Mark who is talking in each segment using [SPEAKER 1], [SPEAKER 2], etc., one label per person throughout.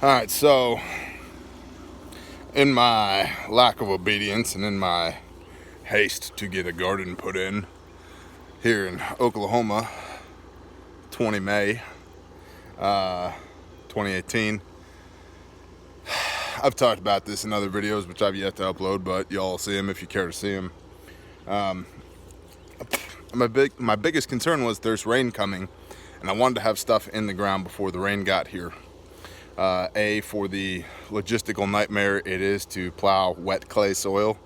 [SPEAKER 1] Alright, so in my lack of obedience and in my haste to get a garden put in here in Oklahoma, 20 May 2018. I've talked about this in other videos which I've yet to upload, but y'all see them if you care to see them. My biggest concern was there's rain coming, and I wanted to have stuff in the ground before the rain got here. A, for the logistical nightmare it is to plow wet clay soil,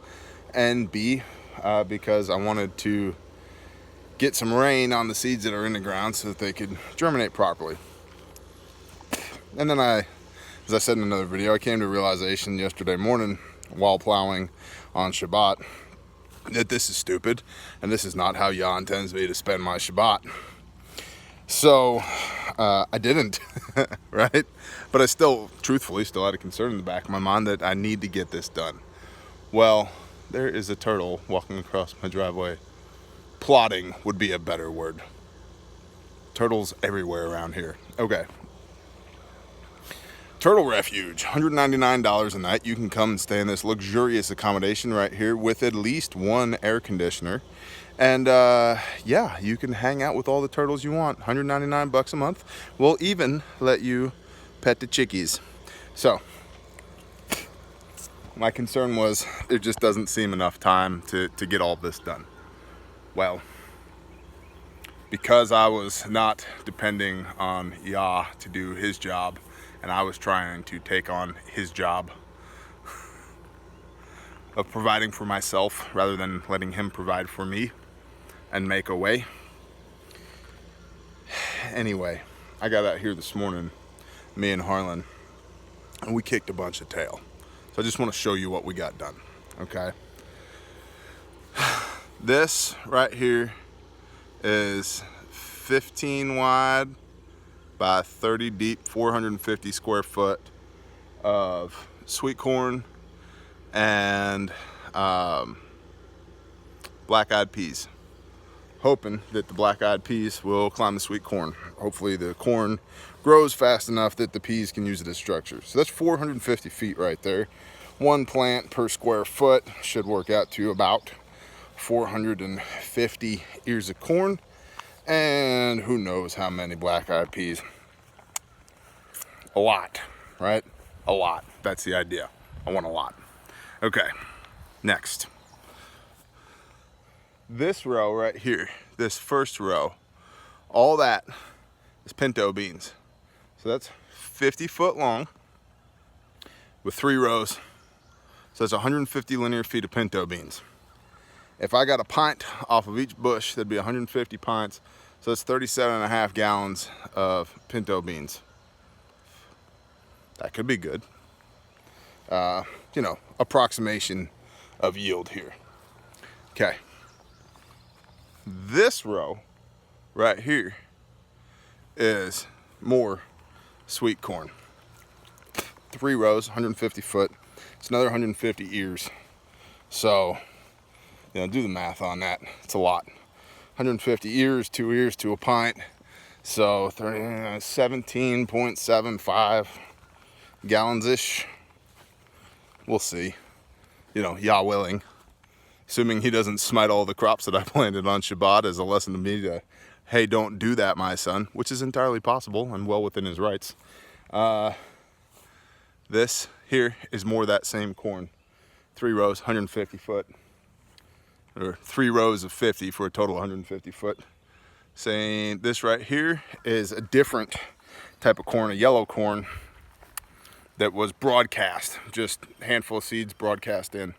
[SPEAKER 1] and B, because I wanted to get some rain on the seeds that are in the ground so that they could germinate properly. And then as I said in another video, I came to a realization yesterday morning while plowing on Shabbat that this is stupid and this is not how Yah intends me to spend my Shabbat. So I didn't, right? But I still, truthfully, still had a concern in the back of my mind that I need to get this done. Well, there is a turtle walking across my driveway. Plotting would be a better word. Turtles everywhere around here. Okay. Turtle Refuge, $199 a night. You can come and stay in this luxurious accommodation right here with at least one air conditioner. And yeah, you can hang out with all the turtles you want. 199 bucks a month. We'll even let you pet the chickies. So my concern was there just doesn't seem enough time to get all this done. Well, because I was not depending on Yah to do his job, and I was trying to take on his job of providing for myself rather than letting him provide for me and make a way. Anyway, I got out here this morning, me and Harlan, and we kicked a bunch of tail. So I just want to show you what we got done, okay? This right here is 15 wide by 30 deep, 450 square foot of sweet corn and black-eyed peas. Hoping that the black-eyed peas will climb the sweet corn. Hopefully the corn grows fast enough that the peas can use it as structure. So that's 450 feet right there. One plant per square foot should work out to about 450 ears of corn, and who knows how many black-eyed peas. A lot, right? A lot. That's the idea. I want a lot. Okay, next. This row right here, this first row, all that is pinto beans. So that's 50 foot long with 3 rows. So that's 150 linear feet of pinto beans. If I got a pint off of each bush, that'd be 150 pints. So that's 37.5 gallons of pinto beans. That could be good. You know, approximation of yield here. Okay. This row right here is more sweet corn. 3 rows, 150 foot. It's another 150 ears. So, you know, do the math on that. It's a lot. 150 ears, 2 ears to a pint. So 17.75 gallons-ish. We'll see. You know, Yah willing. Assuming he doesn't smite all the crops that I planted on Shabbat as a lesson to me to, hey, don't do that, my son, which is entirely possible and well within his rights. This here is more of that same corn. 3 rows, 150 foot. Or 3 rows of 50 for a total 150 foot. Saying this right here is a different type of corn, a yellow corn that was broadcast, just a handful of seeds broadcast in.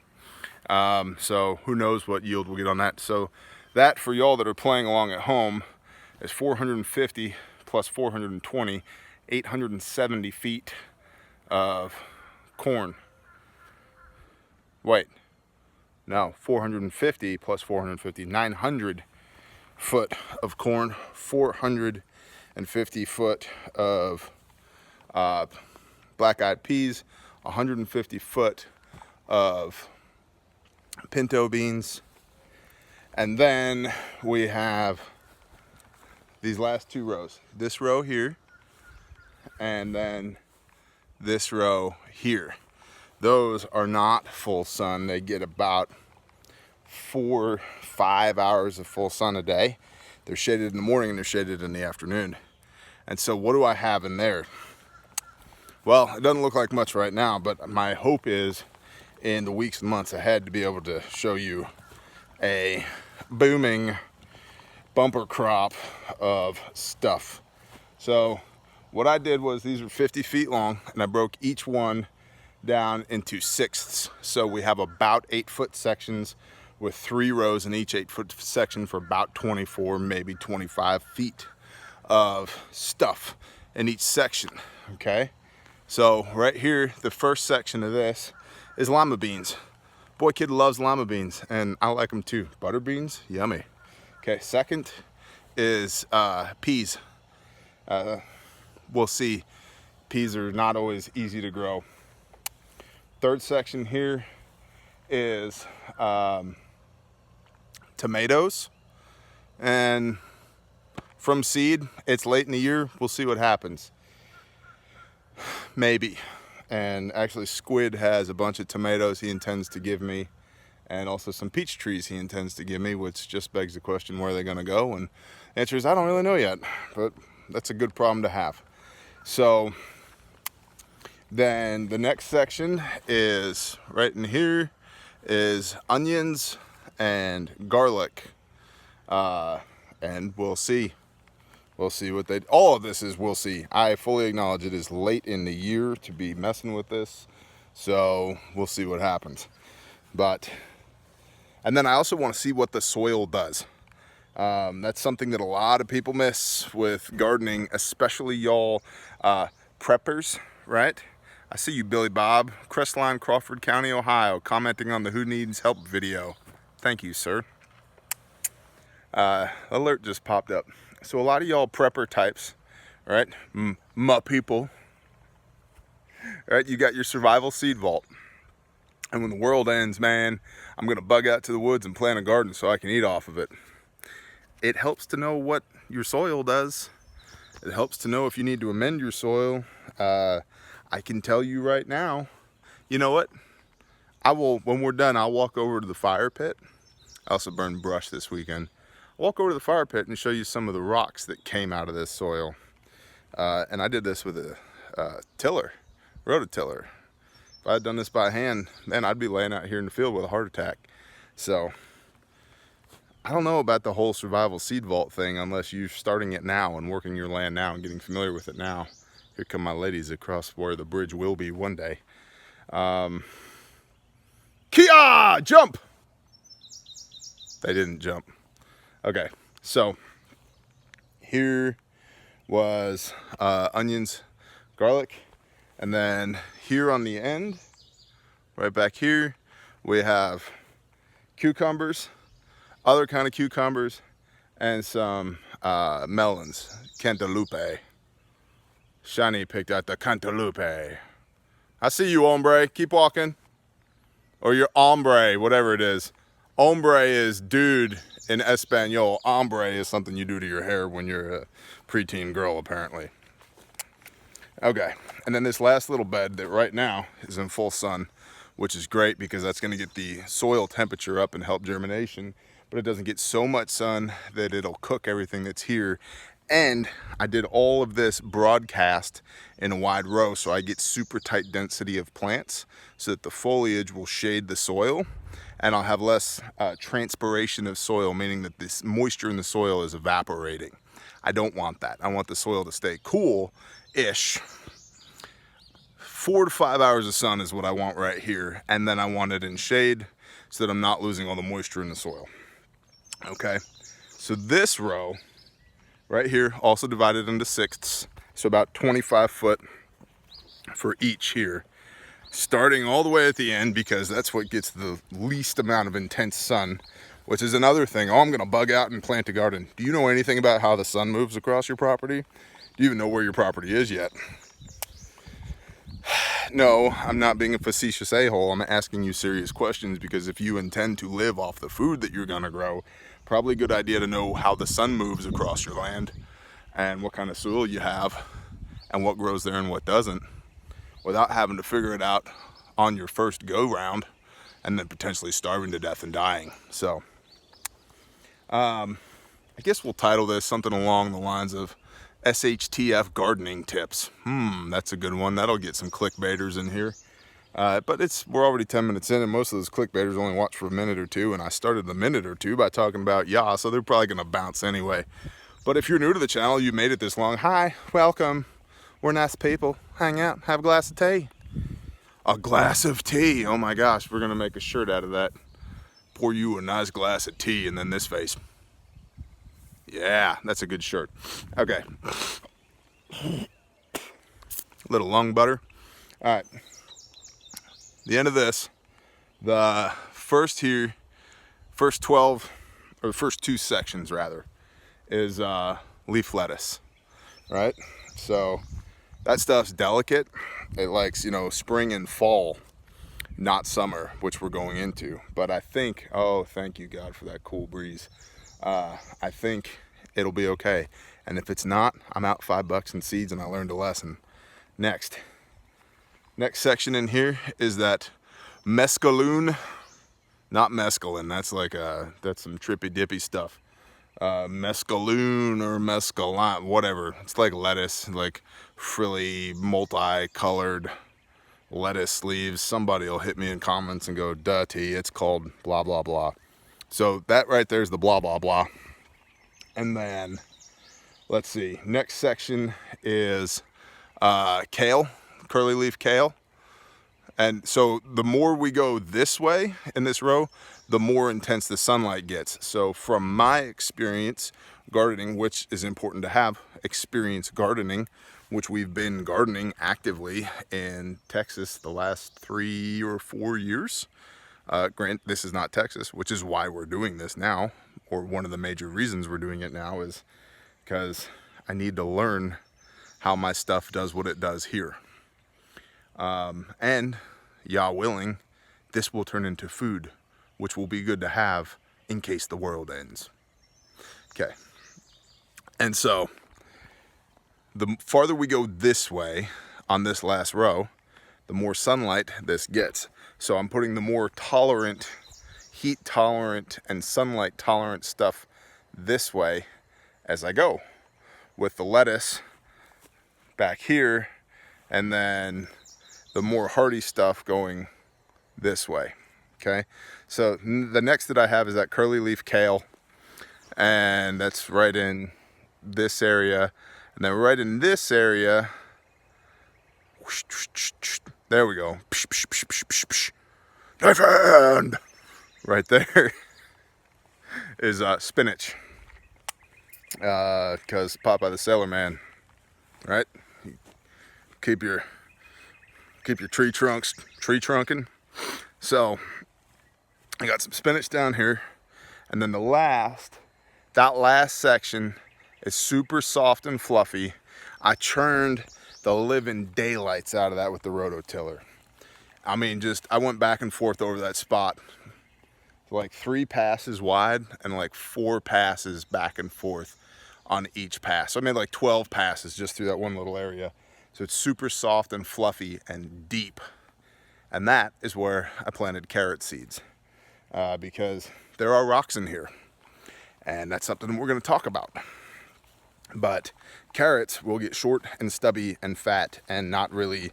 [SPEAKER 1] So who knows what yield we'll get on that. So that, for y'all that are playing along at home, is 450 plus 420, 870 feet of corn. Wait, no, 450 plus 450, 900 foot of corn, 450 foot of black-eyed peas, 150 foot of pinto beans, and then we have these last 2 rows. This row here, and then this row here. Those are not full sun. They get about 4-5 hours of full sun a day. They're shaded in the morning and they're shaded in the afternoon. And so what do I have in there? Well, it doesn't look like much right now, but my hope is in the weeks and months ahead to be able to show you a booming bumper crop of stuff. So what I did was, these are 50 feet long and I broke each one down into sixths. So we have about 8-foot sections with 3 rows in each 8-foot section for about 24, maybe 25 feet of stuff in each section, okay? So right here, the first section of this is lima beans. Boy, kid loves lima beans, and I like them too. Butter beans, yummy. Okay, second is peas. We'll see. Peas are not always easy to grow. Third section here is tomatoes, and from seed, it's late in the year. We'll see what happens. Maybe. And actually, Squid has a bunch of tomatoes he intends to give me, and also some peach trees he intends to give me, which just begs the question, where are they going to go? And the answer is, I don't really know yet, but that's a good problem to have. So then the next section is right in here is onions and garlic, and we'll see. We'll see what they, all of this is, we'll see. I fully acknowledge it is late in the year to be messing with this, so we'll see what happens. But, and then I also want to see what the soil does. That's something that a lot of people miss with gardening, especially y'all preppers, right? I see you, Billy Bob, Crestline, Crawford County, Ohio, commenting on the Who Needs Help video. Thank you, sir. Alert just popped up. So a lot of y'all prepper types, right? My people, right? You got your survival seed vault. And when the world ends, man, I'm going to bug out to the woods and plant a garden so I can eat off of it. It helps to know what your soil does. It helps to know if you need to amend your soil. I can tell you right now, you know what? I will, when we're done, I'll walk over to the fire pit. I also burned brush this weekend. Walk over to the fire pit and show you some of the rocks that came out of this soil. And I did this with a tiller, rototiller. If I had done this by hand, then I'd be laying out here in the field with a heart attack. So I don't know about the whole survival seed vault thing unless you're starting it now and working your land now and getting familiar with it now. Here come my ladies across where the bridge will be one day. Kia! Jump! They didn't jump. Okay, so here was onions, garlic, and then here on the end, right back here, we have cucumbers, other kind of cucumbers, and some melons, cantaloupe. Shani picked out the cantaloupe. I see you, hombre. Keep walking. Or your hombre, whatever it is. Hombre is dude in Espanol. Hombre is something you do to your hair when you're a preteen girl, apparently. Okay, and then this last little bed that right now is in full sun, which is great because that's going to get the soil temperature up and help germination, but it doesn't get so much sun that it'll cook everything that's here. And I did all of this broadcast in a wide row, so I get super tight density of plants so that the foliage will shade the soil, and I'll have less transpiration of soil, meaning that this moisture in the soil is evaporating. I don't want that. I want the soil to stay cool-ish. 4 to 5 hours of sun is what I want right here, and then I want it in shade so that I'm not losing all the moisture in the soil. Okay, so this row right here, also divided into sixths, so about 25 foot for each here, starting all the way at the end because that's what gets the least amount of intense sun, which is another thing. Oh, I'm gonna bug out and plant a garden. Do you know anything about how the sun moves across your property? Do you even know where your property is yet? No, I'm not being a facetious a-hole. I'm asking you serious questions because if you intend to live off the food that you're gonna grow, probably a good idea to know how the sun moves across your land and what kind of soil you have and what grows there and what doesn't. without having to figure it out on your first go round and then potentially starving to death and dying. So I guess we'll title this something along the lines of SHTF gardening tips. That's a good one. That'll get some clickbaiters in here. But we're already 10 minutes in, and most of those clickbaiters only watch for a minute or two, and I started the minute or two by talking about so they're probably gonna bounce anyway. But if you're new to the channel, you made it this long, hi, welcome. We're nice people. Hang out, have a glass of tea. A glass of tea. Oh my gosh, we're gonna make a shirt out of that. Pour you a nice glass of tea and then this face. Yeah, that's a good shirt. Okay. Little lung butter. All right. The end of this, the first 12, or the first 2 sections rather, is leaf lettuce, right? So that stuff's delicate. It likes, spring and fall, not summer, which we're going into. But I think, oh, thank you God for that cool breeze. I think it'll be okay. And if it's not, I'm out $5 in seeds and I learned a lesson. Next section in here is that mescalune, not mescaline. That's some trippy dippy stuff. Mescalune or mescaline, whatever. It's like lettuce, like frilly, multi-colored lettuce leaves. Somebody will hit me in comments and go, duh, T, it's called blah, blah, blah. So that right there is the blah, blah, blah. And then, let's see, next section is kale, curly leaf kale. And so the more we go this way in this row, the more intense the sunlight gets. So from my experience gardening, which is important to have experience gardening, which we've been gardening actively in Texas the last 3 or 4 years. This is not Texas, which is why we're doing this now, or one of the major reasons we're doing it now is because I need to learn how my stuff does what it does here. And, Yah willing, this will turn into food, which will be good to have in case the world ends. Okay. And so, the farther we go this way on this last row, the more sunlight this gets. So I'm putting the more tolerant, heat tolerant, and sunlight tolerant stuff this way as I go, with the lettuce back here, and then the more hardy stuff going this way. Okay, so the next that I have is that curly leaf kale, and that's right in this area, and then right in this area, there we go, knife hand, right there is spinach, because Popeye the Sailor Man, right? Keep your tree trunking. So I got some spinach down here, and then that last section is super soft and fluffy. I churned the living daylights out of that with the rototiller. I mean, I went back and forth over that spot, like 3 passes wide and like 4 passes back and forth on each pass. So I made like 12 passes just through that one little area. So it's super soft and fluffy and deep. And that is where I planted carrot seeds, because there are rocks in here. And that's something we're going to talk about. But carrots will get short and stubby and fat and not really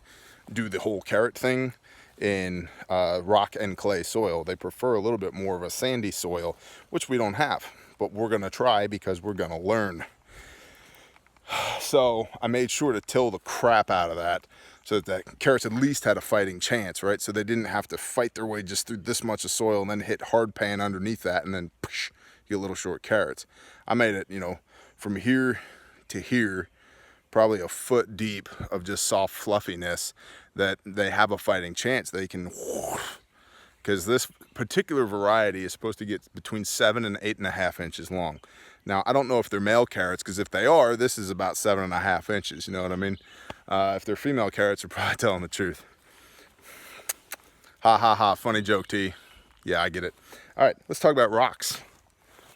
[SPEAKER 1] do the whole carrot thing in rock and clay soil. They prefer a little bit more of a sandy soil, which we don't have. But we're going to try because we're going to learn. So I made sure to till the crap out of that so that carrots at least had a fighting chance, right? So they didn't have to fight their way just through this much of soil and then hit hard pan underneath that and then poosh, you get little short carrots. I made it, from here to here, probably a foot deep of just soft fluffiness that they have a fighting chance. They can, because this particular variety is supposed to get between 7 and 8.5 inches long. Now, I don't know if they're male carrots, because if they are, this is about 7.5 inches, you know what I mean? If they're female carrots, they're probably telling the truth. Ha ha ha, funny joke, T. Yeah, I get it. All right, let's talk about rocks.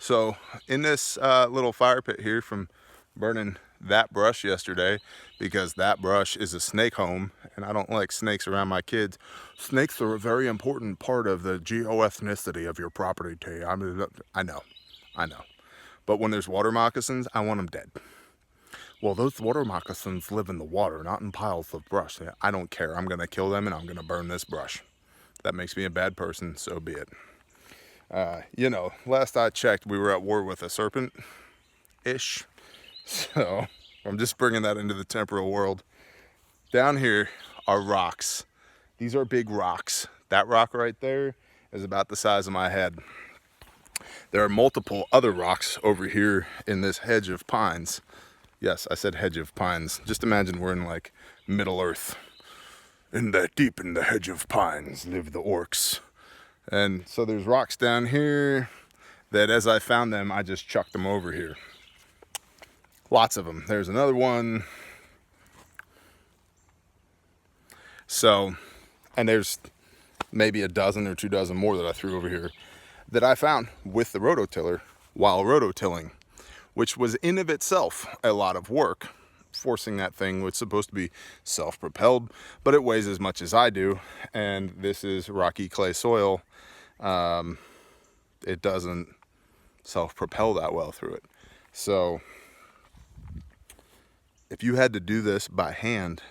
[SPEAKER 1] So in this little fire pit here from burning that brush yesterday because that brush is a snake home, and I don't like snakes around my kids. Snakes are a very important part of the geoethnicity of your property, T. I know. But when there's water moccasins, I want them dead. Well, those water moccasins live in the water, not in piles of brush. I don't care. I'm going to kill them and I'm going to burn this brush. That makes me a bad person, so be it. You know, last I checked, we were at war with a serpent-ish. So I'm just bringing that into the temporal world. Down here are rocks. These are big rocks. That rock right there is about the size of my head. There are multiple other rocks over here in this hedge of pines. Yes, I said hedge of pines. Just imagine we're in like Middle Earth. Deep in the hedge of pines live the orcs. And so there's rocks down here that as I found them, I just chucked them over here. Lots of them. There's another one. So, and there's maybe a dozen or 2 dozen more that I threw over here that I found with the rototiller while rototilling, which was in of itself a lot of work. Forcing that thing was supposed to be self-propelled, but it weighs as much as I do, and this is rocky clay soil. It doesn't self-propel that well through it. So if you had to do this by hand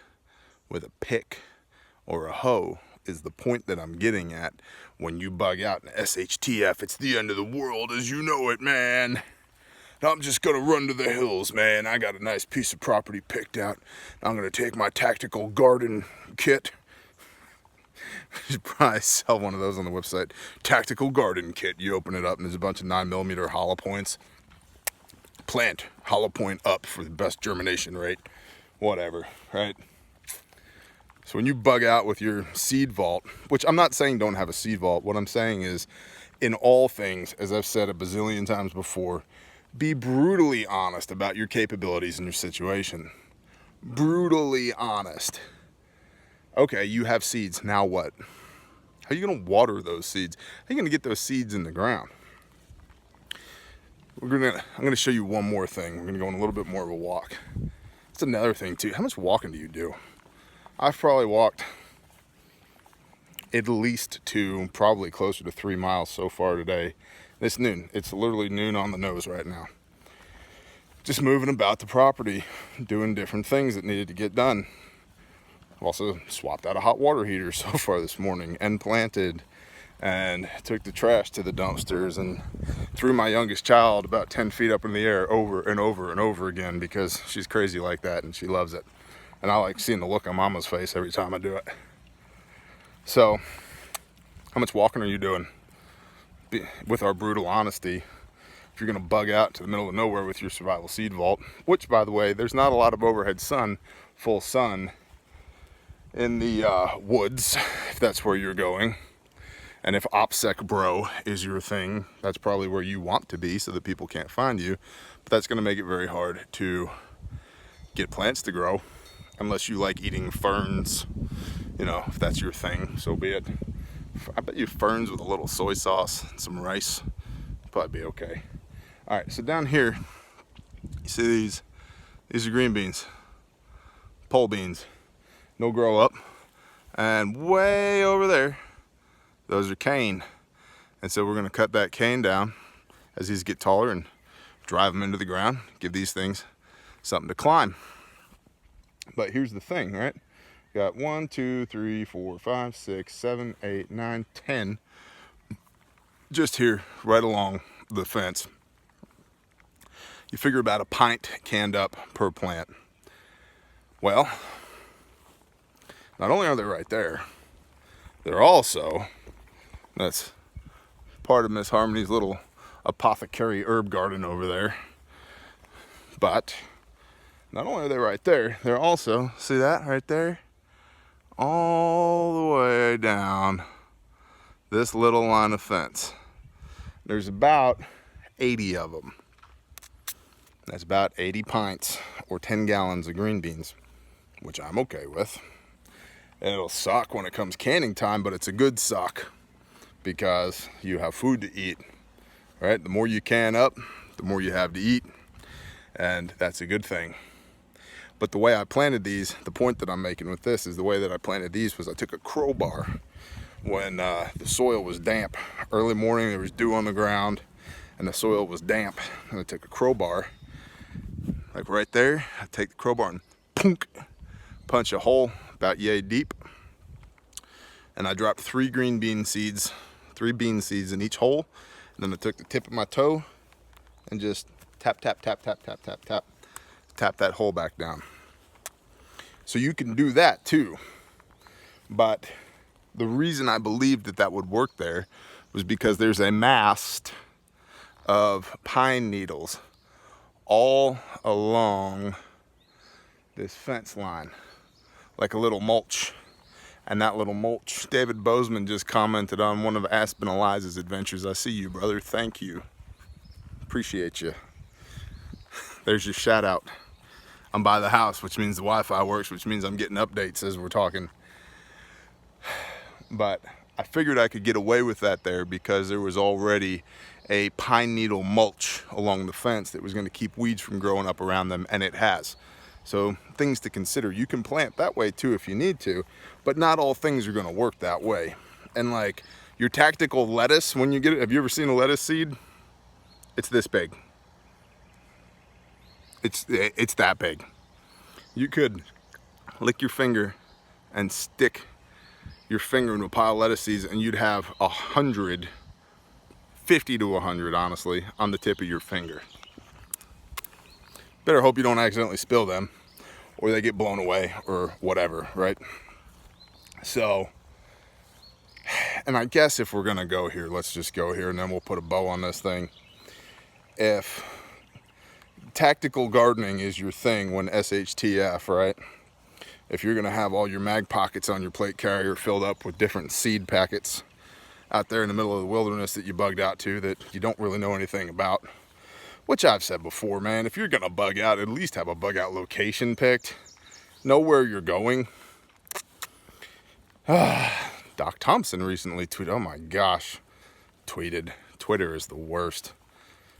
[SPEAKER 1] with a pick or a hoe, is the point that I'm getting at. When you bug out in SHTF, it's the end of the world as you know it, man. I'm just gonna run to the hills, man. I got a nice piece of property picked out. I'm gonna take my tactical garden kit. You should probably sell one of those on the website. Tactical garden kit. You open it up and there's a bunch of 9mm hollow points. Plant hollow point up for the best germination rate. Whatever, right? So when you bug out with your seed vault, which I'm not saying don't have a seed vault. What I'm saying is, in all things, as I've said a bazillion times before, be brutally honest about your capabilities and your situation. Brutally honest. Okay, you have seeds, now what? How are you gonna water those seeds? How are you gonna get those seeds in the ground? I'm gonna show you one more thing. We're gonna go on a little bit more of a walk. That's another thing too. How much walking do you do? I've probably walked at least probably closer to 3 miles so far today. It's noon. It's literally noon on the nose right now. Just moving about the property, doing different things that needed to get done. I've also swapped out a hot water heater so far this morning and planted and took the trash to the dumpsters and threw my youngest child about 10 feet up in the air over and over and over again because she's crazy like that and she loves it. And I like seeing the look on Mama's face every time I do it. So, how much walking are you doing? With our brutal honesty, if you're gonna bug out to the middle of nowhere with your survival seed vault, which by the way, there's not a lot of overhead sun, full sun in the woods, if that's where you're going. And if OPSEC bro is your thing, that's probably where you want to be so that people can't find you. But that's gonna make it very hard to get plants to grow unless you like eating ferns. You know, if that's your thing, so be it. I bet you ferns with a little soy sauce and some rice would probably be okay. All right, so down here, you see these are green beans, pole beans. No grow up. And way over there, those are cane. And so we're gonna cut that cane down as these get taller and drive them into the ground, give these things something to climb. But here's the thing, right? Got 1, 2, 3, 4, 5, 6, 7, 8, 9, 10 just here right along the fence. You figure about a pint canned up per plant. Well, not only are they right there, they're also, that's part of Miss Harmony's little apothecary herb garden over there. But not only are they right there, they're also, see that right there? All the way down this little line of fence. There's about 80 of them. That's about 80 pints or 10 gallons of green beans, which I'm okay with. And it'll suck when it comes canning time, but it's a good suck because you have food to eat, right? The more you can up, the more you have to eat, and that's a good thing. But the way I planted these, the point that I'm making with this is the way that I planted these was I took a crowbar when the soil was damp. Early morning, there was dew on the ground and the soil was damp. And I took a crowbar, like right there. I take the crowbar and punk, punch a hole about yay deep. And I dropped 3 green bean seeds, 3 bean seeds in each hole. And then I took the tip of my toe and just tap, tap, tap, tap, tap, tap, tap. Tap that hole back down. So you can do that too. But the reason I believed that that would work there was because there's a mast of pine needles all along this fence line, like a little mulch. And that little mulch, David Bozeman just commented on one of Aspen Eliza's adventures. I see you, brother. Thank you. Appreciate you. There's your shout out. I'm by the house, which means the Wi-Fi works, which means I'm getting updates as we're talking. But I figured I could get away with that there because there was already a pine needle mulch along the fence that was going to keep weeds from growing up around them, and it has. So things to consider. You can plant that way too if you need to, but not all things are going to work that way. And like your tactical lettuce, when you get it, have you ever seen a lettuce seed? It's this big. It's that big. You could lick your finger and stick your finger into a pile of lettuce seeds and you'd have 100, 50 to 100 honestly, on the tip of your finger. Better hope you don't accidentally spill them or they get blown away or whatever, right? So, and I guess if we're gonna go here, let's just go here and then we'll put a bow on this thing. If tactical gardening is your thing when SHTF, right? If you're gonna have all your mag pockets on your plate carrier filled up with different seed packets out there in the middle of the wilderness that you bugged out to that you don't really know anything about, which I've said before, man, if you're gonna bug out, at least have a bug out location picked. Know where you're going. Doc Thompson recently tweeted, oh my gosh, tweeted. Twitter is the worst.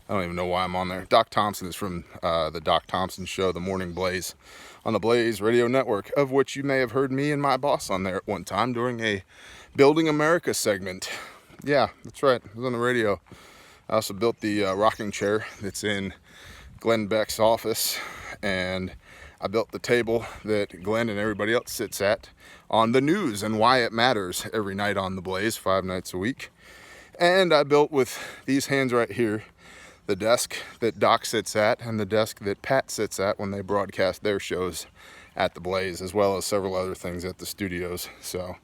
[SPEAKER 1] I don't even know why I'm on there. Doc Thompson is from the Doc Thompson Show, The Morning Blaze, on the Blaze Radio Network, of which you may have heard me and my boss on there at one time during a Building America segment. Yeah, that's right. I was on the radio. I also built the rocking chair that's in Glenn Beck's office, and I built the table that Glenn and everybody else sits at on the news and why it matters every night on the Blaze, 5 nights a week. And I built with these hands right here the desk that Doc sits at and the desk that Pat sits at when they broadcast their shows at the Blaze, as well as several other things at the studios. So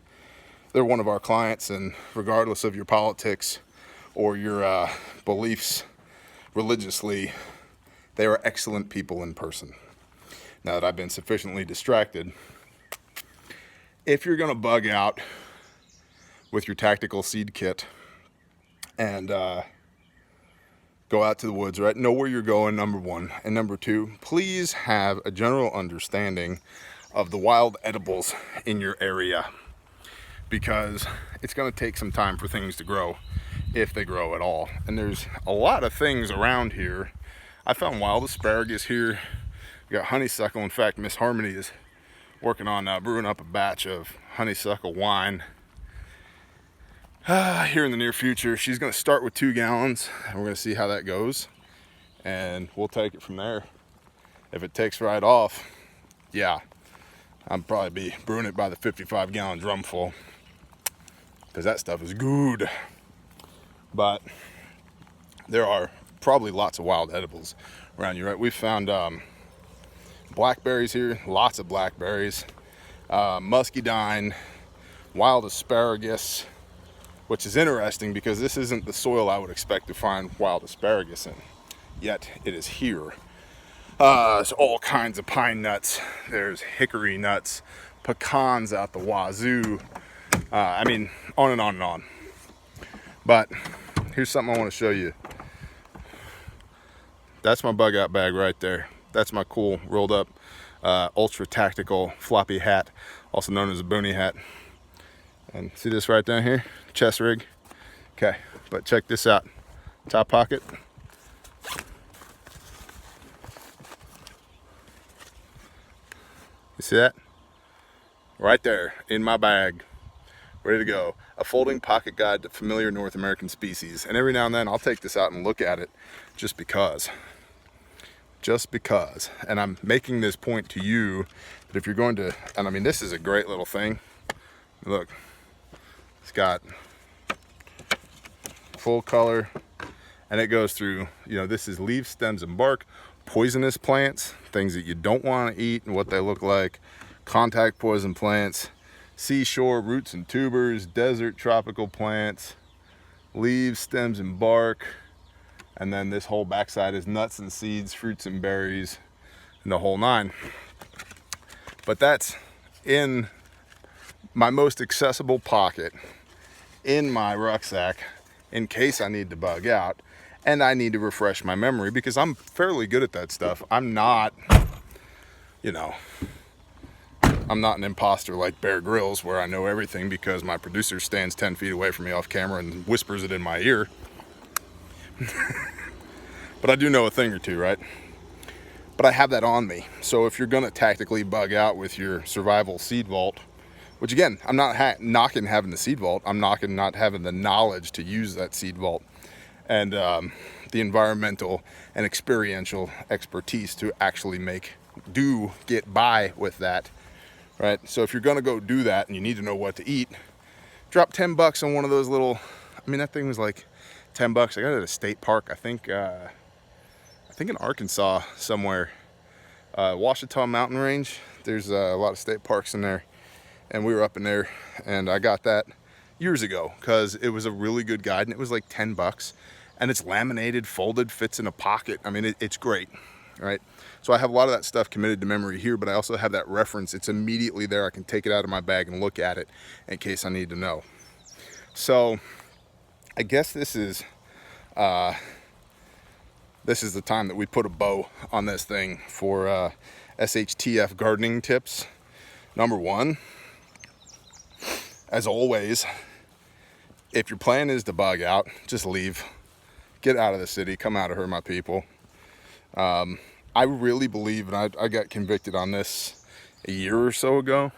[SPEAKER 1] they're one of our clients, and regardless of your politics or your beliefs religiously, they are excellent people in person. Now that I've been sufficiently distracted, if you're gonna bug out with your tactical seed kit and go out to the woods, right? Know where you're going, number one. And number two, please have a general understanding of the wild edibles in your area, because it's gonna take some time for things to grow, if they grow at all. And there's a lot of things around here. I found wild asparagus here. We got honeysuckle. In fact, Miss Harmony is working on brewing up a batch of honeysuckle wine here in the near future. She's going to start with 2 gallons, and we're going to see how that goes, and we'll take it from there. If it takes right off, yeah, I'll probably be brewing it by the 55-gallon drum full, because that stuff is good. But there are probably lots of wild edibles around you, right? We found blackberries here, lots of blackberries, muscadine, wild asparagus, which is interesting because this isn't the soil I would expect to find wild asparagus in, yet it is here. There's all kinds of pine nuts. There's hickory nuts, pecans out the wazoo. I mean, on and on and on. But here's something I want to show you. That's my bug out bag right there. That's my cool rolled up ultra tactical floppy hat, also known as a boonie hat. And see this right down here? Chest rig. Okay, but check this out. Top pocket. You see that? Right there in my bag, ready to go. A folding pocket guide to familiar North American species. And every now and then I'll take this out and look at it just because. And I'm making this point to you that if you're going to, and I mean, this is a great little thing. Look, it's got full color, and it goes through, you know, this is leaves, stems, and bark, poisonous plants, things that you don't want to eat and what they look like, contact poison plants, seashore roots and tubers, desert tropical plants, leaves, stems, and bark. And then this whole backside is nuts and seeds, fruits and berries, and the whole nine. But that's in my most accessible pocket in my rucksack in case I need to bug out and I need to refresh my memory, because I'm fairly good at that stuff. I'm not, you know, I'm not an imposter like Bear Grylls where I know everything because my producer stands 10 feet away from me off camera and whispers it in my ear. But I do know a thing or two, right? But I have that on me. So if you're gonna tactically bug out with your survival seed vault, which again, I'm not knocking having the seed vault, I'm knocking not having the knowledge to use that seed vault and the environmental and experiential expertise to actually get by with that, right? So if you're gonna go do that and you need to know what to eat, drop 10 bucks on one of those little, I mean, that thing was like 10 bucks. I got it at a state park, I think in Arkansas somewhere, Ouachita Mountain Range. There's a lot of state parks in there, and we were up in there, and I got that years ago because it was a really good guide, and it was like 10 bucks, and it's laminated, folded, fits in a pocket. I mean, it's great, right? So I have a lot of that stuff committed to memory here, but I also have that reference. It's immediately there. I can take it out of my bag and look at it in case I need to know. So I guess this is the time that we put a bow on this thing for SHTF gardening tips. Number one, as always, if your plan is to bug out, just leave. Get out of the city, come out of her, my people. I really believe, and I got convicted on this a year or so ago.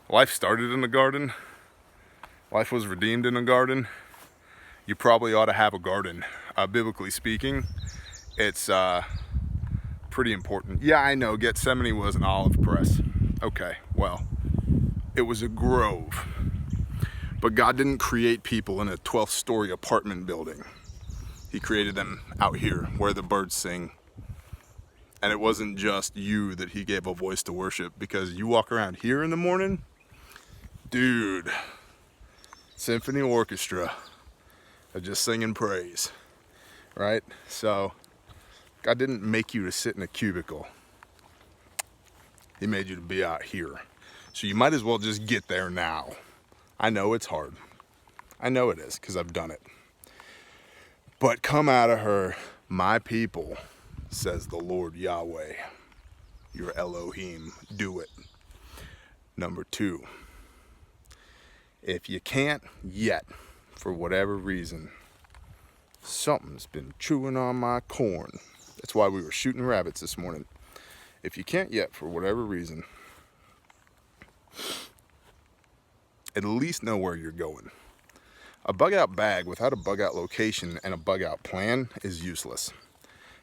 [SPEAKER 1] Life started in a garden. Life was redeemed in a garden. You probably ought to have a garden. Biblically speaking, it's pretty important. Yeah, I know Gethsemane was an olive press. Okay, well, it was a grove. But God didn't create people in a 12th story apartment building. He created them out here where the birds sing. And it wasn't just you that he gave a voice to worship, because you walk around here in the morning, dude, symphony orchestra are just singing praise, right? So God didn't make you to sit in a cubicle. He made you to be out here. So you might as well just get there now. I know it's hard. I know it is, because I've done it. But come out of her, my people, says the Lord Yahweh, your Elohim. Do it. Number two, if you can't yet, for whatever reason, something's been chewing on my corn. That's why we were shooting rabbits this morning. If you can't yet, for whatever reason, at least know where you're going. A bug out bag without a bug out location and a bug out plan is useless.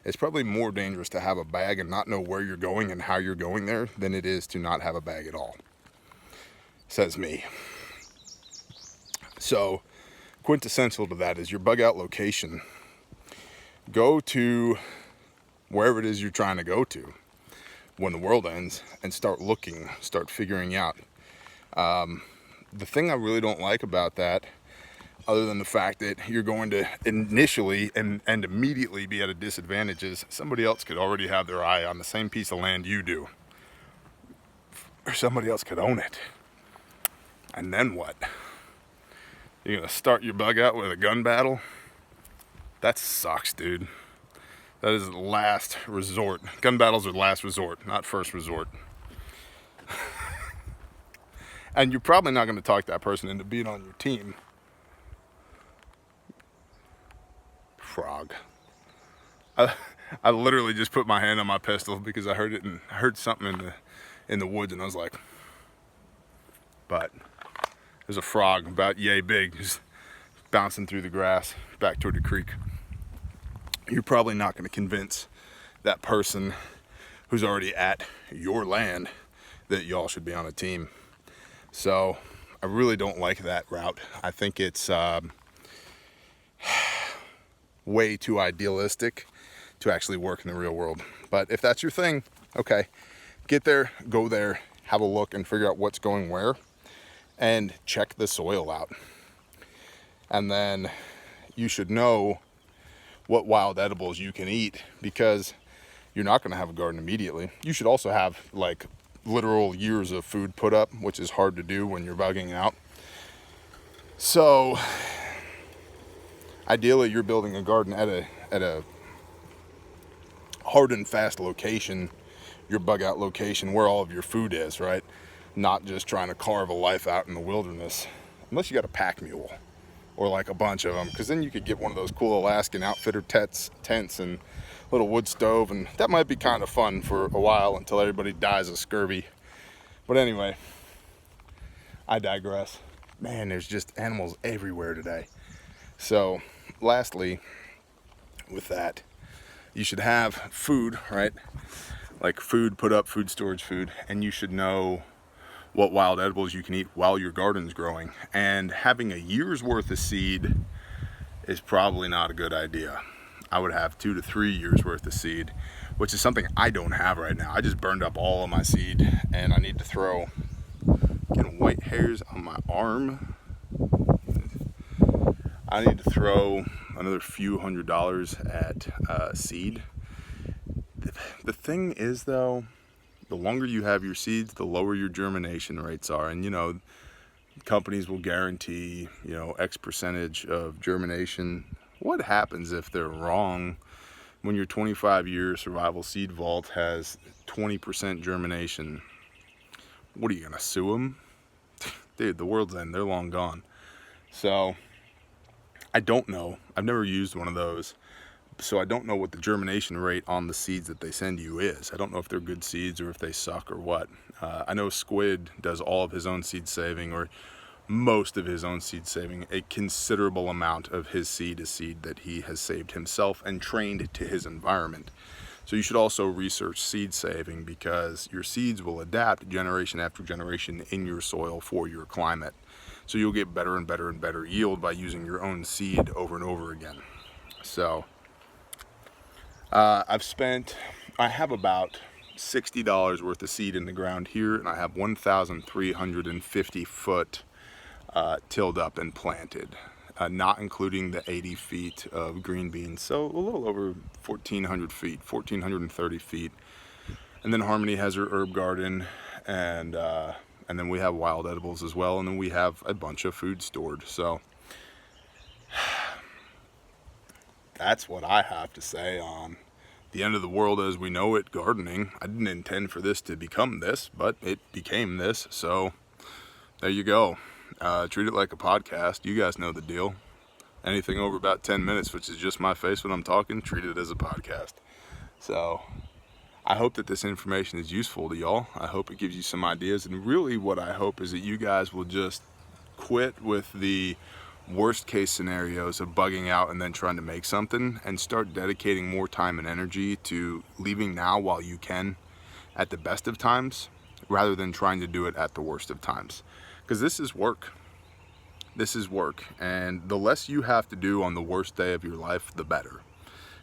[SPEAKER 1] It's probably more dangerous to have a bag and not know where you're going and how you're going there than it is to not have a bag at all. Says me. So, quintessential to that is your bug out location. Go to wherever it is you're trying to go to when the world ends and start looking, start figuring out. The thing I really don't like about that, other than the fact that you're going to initially and immediately be at a disadvantage, is somebody else could already have their eye on the same piece of land you do. Or somebody else could own it. And then what? You're gonna start your bug out with a gun battle? That sucks, dude. That is last resort. Gun battles are last resort, not first resort. And you're probably not going to talk that person into being on your team. Frog. I literally just put my hand on my pistol because I heard it and heard something in the woods, and I was like, but there's a frog about yay big just bouncing through the grass back toward the creek. You're probably not going to convince that person who's already at your land that y'all should be on a team. So I really don't like that route. I think it's way too idealistic to actually work in the real world. But if that's your thing, okay, get there, go there, have a look and figure out what's going where, and check the soil out. And then you should know what wild edibles you can eat, because you're not going to have a garden immediately. You should also have like literal years of food put up, which is hard to do when you're bugging out. So ideally you're building a garden at a hard and fast location, your bug out location, where all of your food is, right? Not just trying to carve a life out in the wilderness, unless you got a pack mule or like a bunch of them, because then you could get one of those cool Alaskan outfitter tents and little wood stove, and that might be kind of fun for a while until everybody dies of scurvy. But anyway, I digress. Man, there's just animals everywhere today. So lastly, with that, you should have food, right? Like food put up, food storage food, and you should know what wild edibles you can eat while your garden's growing. And having a year's worth of seed is probably not a good idea. I would have 2 to 3 years worth of seed, which is something I don't have right now. I just burned up all of my seed, and I need to throw, getting white hairs on my arm. I need to throw another few $100s at seed. The thing is though, the longer you have your seeds, the lower your germination rates are. And you know, companies will guarantee, you know, X percentage of germination. What happens if they're wrong when your 25-year survival seed vault has 20% germination? What are you gonna sue them? Dude, the world's end, they're long gone. So I don't know. I've never used one of those. So I don't know what the germination rate on the seeds that they send you is. I don't know if they're good seeds or if they suck or what. I know Squid does all of his own seed saving, or most of his own seed saving. A considerable amount of his seed is seed that he has saved himself and trained to his environment. So you should also research seed saving, because your seeds will adapt generation after generation in your soil for your climate. So you'll get better and better and better yield by using your own seed over and over again. So I have about $60 worth of seed in the ground here, and I have 1,350 foot tilled up and planted, not including the 80 feet of green beans. So a little over 1,400 feet, 1,430 feet. And then Harmony has her herb garden, and then we have wild edibles as well, and then we have a bunch of food stored. So that's what I have to say on the end of the world as we know it, gardening. I didn't intend for this to become this, but it became this. So there you go. Treat it like a podcast. You guys know the deal. Anything over about 10 minutes, which is just my face when I'm talking, treat it as a podcast. So I hope that this information is useful to y'all. I hope it gives you some ideas. And really what I hope is that you guys will just quit with the worst case scenarios of bugging out and then trying to make something, and start dedicating more time and energy to leaving now while you can at the best of times, rather than trying to do it at the worst of times. Because this is work. This is work. And the less you have to do on the worst day of your life, the better.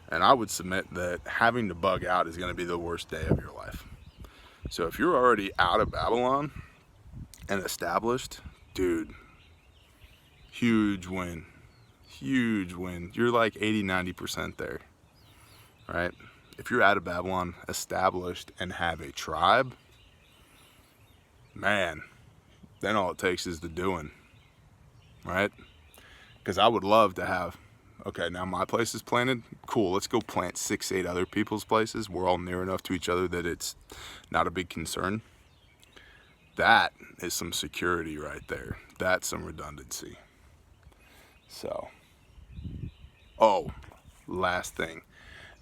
[SPEAKER 1] And I would submit that having to bug out is going to be the worst day of your life. So if you're already out of Babylon and established, dude, huge win. Huge win. You're like 80-90% there, right? If you're out of Babylon, established, and have a tribe, man, then all it takes is the doing, right? Because I would love to have, okay, now my place is planted, cool, let's go plant 6-8 other people's places. We're all near enough to each other that it's not a big concern. That is some security right there. That's some redundancy. So, oh, last thing.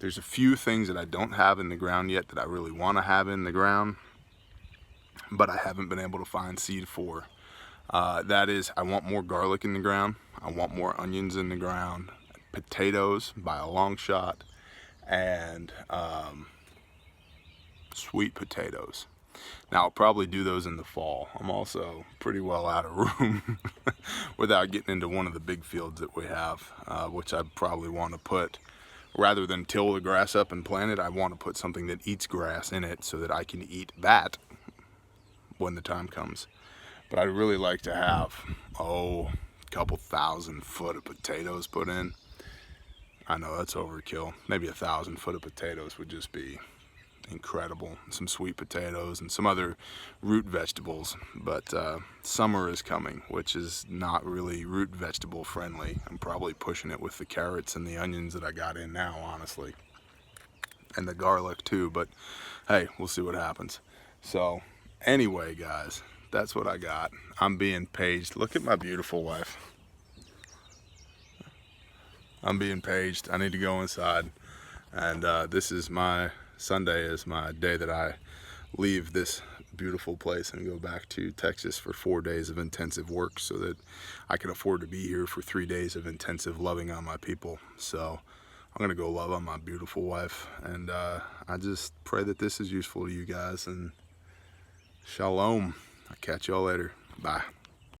[SPEAKER 1] There's a few things that I don't have in the ground yet that I really want to have in the ground, but I haven't been able to find seed for. That is, I want more garlic in the ground. I want more onions in the ground, potatoes by a long shot, and sweet potatoes. Now I'll probably do those in the fall. I'm also pretty well out of room without getting into one of the big fields that we have, which I probably want to put, rather than till the grass up and plant it, I want to put something that eats grass in it so that I can eat that when the time comes. But I'd really like to have, a couple 1,000 foot of potatoes put in. I know that's overkill. Maybe 1,000 foot of potatoes would just be incredible. Some sweet potatoes and some other root vegetables. But summer is coming, which is not really root vegetable friendly. I'm probably pushing it with the carrots and the onions that I got in now, honestly. And the garlic too, but hey, we'll see what happens. So anyway, guys, that's what I got. I'm being paged. Look at my beautiful wife. I'm being paged. I need to go inside. And this is Sunday is my day that I leave this beautiful place and go back to Texas for 4 days of intensive work so that I can afford to be here for 3 days of intensive loving on my people. So I'm gonna go love on my beautiful wife. And I just pray that this is useful to you guys, and shalom. I'll catch y'all later. Bye.